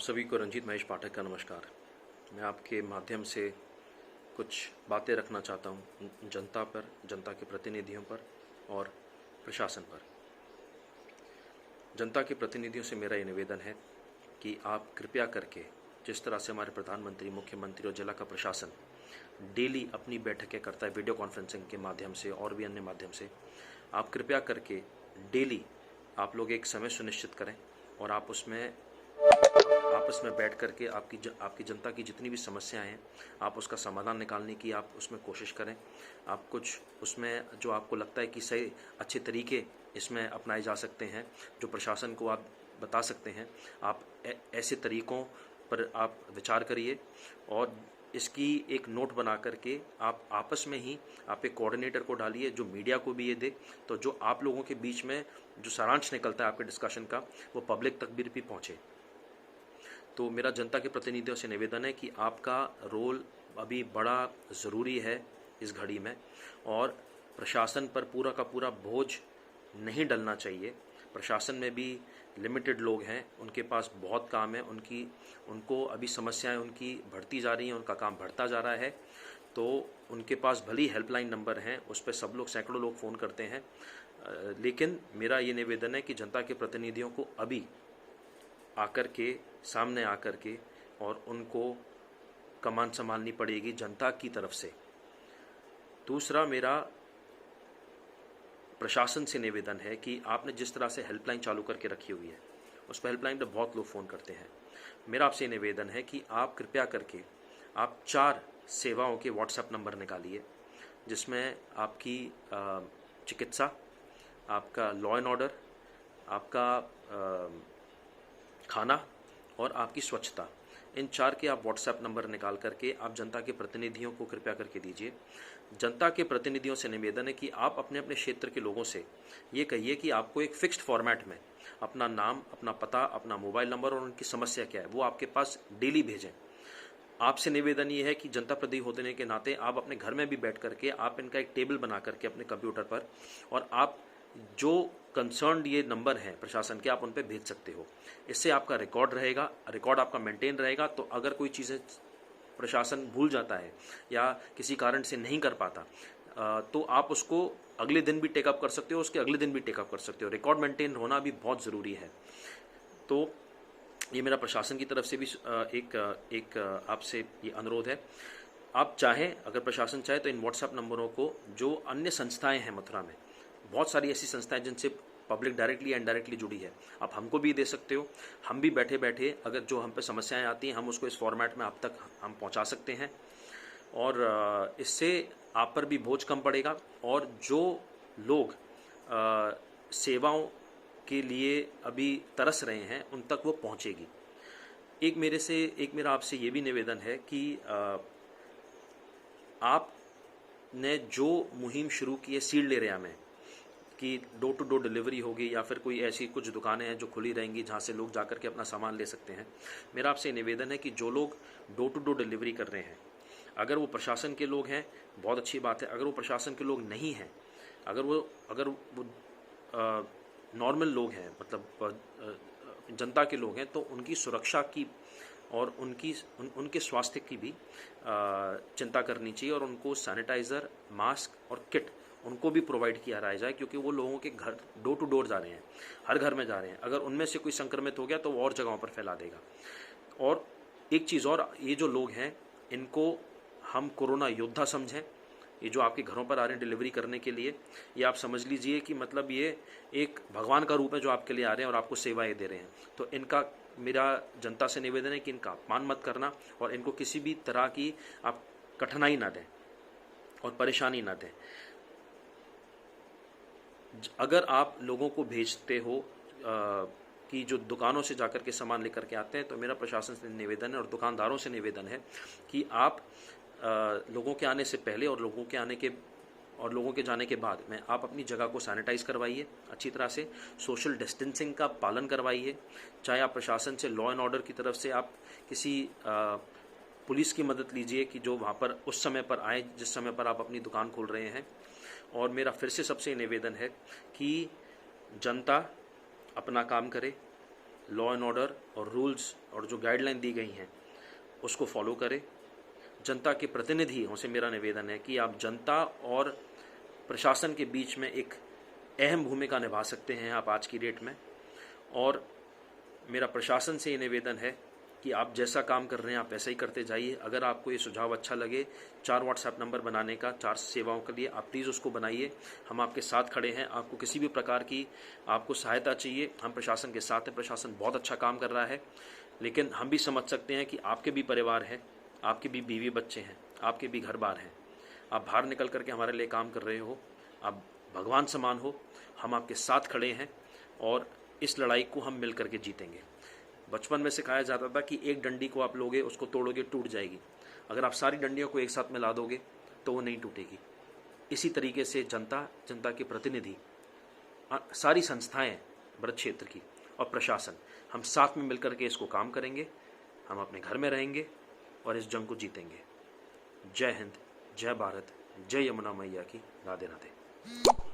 सभी को रंजीत महेश पाठक का नमस्कार। मैं आपके माध्यम से कुछ बातें रखना चाहता हूँ जनता पर, जनता के प्रतिनिधियों पर और प्रशासन पर। जनता के प्रतिनिधियों से मेरा ये निवेदन है कि आप कृपया करके, जिस तरह से हमारे प्रधानमंत्री, मुख्यमंत्री और जिला का प्रशासन डेली अपनी बैठकें करता है वीडियो कॉन्फ्रेंसिंग के माध्यम से और भी अन्य माध्यम से, आप कृपया करके डेली आप लोग एक समय सुनिश्चित करें और आप उसमें आपस में बैठ करके आपकी जनता की जितनी भी समस्याएं हैं, आप उसका समाधान निकालने की आप उसमें कोशिश करें। आप कुछ उसमें जो आपको लगता है कि सही अच्छे तरीके इसमें अपनाए जा सकते हैं, जो प्रशासन को आप बता सकते हैं, आप ऐसे तरीक़ों पर आप विचार करिए और इसकी एक नोट बना करके आप आपस में ही आप एक कोऑर्डिनेटर को डालिए जो मीडिया को भी ये दे, तो जो आप लोगों के बीच में जो सारांश निकलता है आपके डिस्कशन का, वो पब्लिक तक भी पहुँचे। तो मेरा जनता के प्रतिनिधियों से निवेदन है कि आपका रोल अभी बड़ा ज़रूरी है इस घड़ी में और प्रशासन पर पूरा का पूरा बोझ नहीं डलना चाहिए। प्रशासन में भी लिमिटेड लोग हैं, उनके पास बहुत काम है, उनको अभी समस्याएं उनकी बढ़ती जा रही हैं, उनका काम बढ़ता जा रहा है। तो उनके पास भली हेल्पलाइन नंबर हैं, उस पर सब लोग, सैकड़ों लोग फ़ोन करते हैं, लेकिन मेरा ये निवेदन है कि जनता के प्रतिनिधियों को अभी आकर के, सामने आकर के और उनको कमान संभालनी पड़ेगी जनता की तरफ से। दूसरा मेरा प्रशासन से निवेदन है कि आपने जिस तरह से हेल्पलाइन चालू करके रखी हुई है, उस पर हेल्पलाइन पर बहुत लोग फ़ोन करते हैं। मेरा आपसे निवेदन है कि आप कृपया करके आप 4 सेवाओं के व्हाट्सएप नंबर निकालिए, जिसमें आपकी चिकित्सा, आपका लॉ एंड ऑर्डर, आपका खाना और आपकी स्वच्छता, इन 4 के आप व्हाट्सएप नंबर निकाल करके आप जनता के प्रतिनिधियों को कृपया करके दीजिए। जनता के प्रतिनिधियों से निवेदन है कि आप अपने अपने क्षेत्र के लोगों से ये कहिए कि आपको एक फिक्स्ड फॉर्मेट में अपना नाम, अपना पता, अपना मोबाइल नंबर और उनकी समस्या क्या है वो आपके पास डेली भेजें। आपसे निवेदन ये है कि जनता प्रतिनिधि होने के नाते आप अपने घर में भी बैठ करके आप इनका एक टेबल बना करके अपने कंप्यूटर पर, और आप जो कंसर्न्ड ये नंबर हैं प्रशासन के, आप उन पर भेज सकते हो। इससे आपका रिकॉर्ड रहेगा, रिकॉर्ड आपका मेंटेन रहेगा। तो अगर कोई चीज़ें प्रशासन भूल जाता है या किसी कारण से नहीं कर पाता, तो आप उसको अगले दिन भी टेकअप कर सकते हो, उसके अगले दिन भी टेकअप कर सकते हो। रिकॉर्ड मेंटेन होना भी बहुत ज़रूरी है। तो ये मेरा प्रशासन की तरफ से भी एक आपसे ये अनुरोध है। आप चाहें, अगर प्रशासन चाहे, तो इन व्हाट्सएप नंबरों को, जो अन्य संस्थाएं हैं मथुरा में, बहुत सारी ऐसी संस्थाएं जिनसे पब्लिक डायरेक्टली एंड इनडायरेक्टली जुड़ी है, आप हमको भी दे सकते हो। हम भी बैठे बैठे अगर जो हम पे समस्याएं आती हैं, हम उसको इस फॉर्मेट में आप तक हम पहुंचा सकते हैं और इससे आप पर भी बोझ कम पड़ेगा और जो लोग सेवाओं के लिए अभी तरस रहे हैं उन तक वो पहुंचेगी। एक मेरा आपसे ये भी निवेदन है कि आपने जो मुहिम शुरू की है सील्ड एरिया में, कि डोर टू डोर डिलीवरी होगी या फिर कोई ऐसी कुछ दुकानें हैं जो खुली रहेंगी जहां से लोग जाकर के अपना सामान ले सकते हैं, मेरा आपसे निवेदन है कि जो लोग डोर टू डोर डिलीवरी कर रहे हैं, अगर वो प्रशासन के लोग हैं बहुत अच्छी बात है। अगर वो प्रशासन के लोग नहीं हैं, अगर वो नॉर्मल लोग हैं, मतलब जनता के लोग हैं, तो उनकी सुरक्षा की और उनके स्वास्थ्य की भी चिंता करनी चाहिए और उनको सैनिटाइज़र, मास्क और किट उनको भी प्रोवाइड किया रहा जाए, क्योंकि वो लोगों के घर डोर टू डोर जा रहे हैं, हर घर में जा रहे हैं। अगर उनमें से कोई संक्रमित हो गया तो वो और जगहों पर फैला देगा। और एक चीज़ और, ये जो लोग हैं इनको हम कोरोना योद्धा समझें। ये जो आपके घरों पर आ रहे हैं डिलीवरी करने के लिए, ये आप समझ लीजिए कि मतलब ये एक भगवान का रूप है जो आपके लिए आ रहे हैं और आपको सेवाएं दे रहे हैं। तो इनका, मेरा जनता से निवेदन है कि इनका अपमान मत करना और इनको किसी भी तरह की आप कठिनाई ना दें और परेशानी ना दें। अगर आप लोगों को भेजते हो कि जो दुकानों से जाकर के सामान लेकर के आते हैं, तो मेरा प्रशासन से निवेदन है और दुकानदारों से निवेदन है कि आप लोगों के आने से पहले और लोगों के जाने के बाद में आप अपनी जगह को सैनिटाइज़ करवाइए, अच्छी तरह से सोशल डिस्टेंसिंग का पालन करवाइए। चाहे आप प्रशासन से, लॉ एंड ऑर्डर की तरफ से आप किसी पुलिस की मदद लीजिए कि जो वहाँ पर उस समय पर आए जिस समय पर आप अपनी दुकान खोल रहे हैं। और मेरा फिर से सबसे निवेदन है कि जनता अपना काम करे, लॉ एंड ऑर्डर और रूल्स और जो गाइडलाइन दी गई हैं उसको फॉलो करें। जनता के प्रतिनिधियों से मेरा निवेदन है कि आप जनता और प्रशासन के बीच में एक अहम भूमिका निभा सकते हैं आप आज की डेट में। और मेरा प्रशासन से ये निवेदन है कि आप जैसा काम कर रहे हैं आप ऐसा ही करते जाइए। अगर आपको ये सुझाव अच्छा लगे 4 व्हाट्सएप नंबर बनाने का 4 सेवाओं के लिए, आप प्लीज़ उसको बनाइए। हम आपके साथ खड़े हैं। आपको किसी भी प्रकार की आपको सहायता चाहिए, हम प्रशासन के साथ हैं। प्रशासन बहुत अच्छा काम कर रहा है, लेकिन हम भी समझ सकते हैं कि आपके भी परिवार है, आपके भी बीवी बच्चे हैं, आपके भी घर बार हैं। आप बाहर निकल करके हमारे लिए काम कर रहे हो, आप भगवान समान हो। हम आपके साथ खड़े हैं और इस लड़ाई को हम मिल करके जीतेंगे। बचपन में सिखाया जाता था कि एक डंडी को आप लोगे, उसको तोड़ोगे, टूट जाएगी। अगर आप सारी डंडियों को एक साथ मिला दोगे तो वो नहीं टूटेगी। इसी तरीके से जनता, जनता के प्रतिनिधि, सारी संस्थाएं ब्रज क्षेत्र की और प्रशासन, हम साथ में मिलकर के इसको काम करेंगे। हम अपने घर में रहेंगे और इस जंग को जीतेंगे। जय हिंद, जय भारत, जय यमुना मैया की। राधे राधे।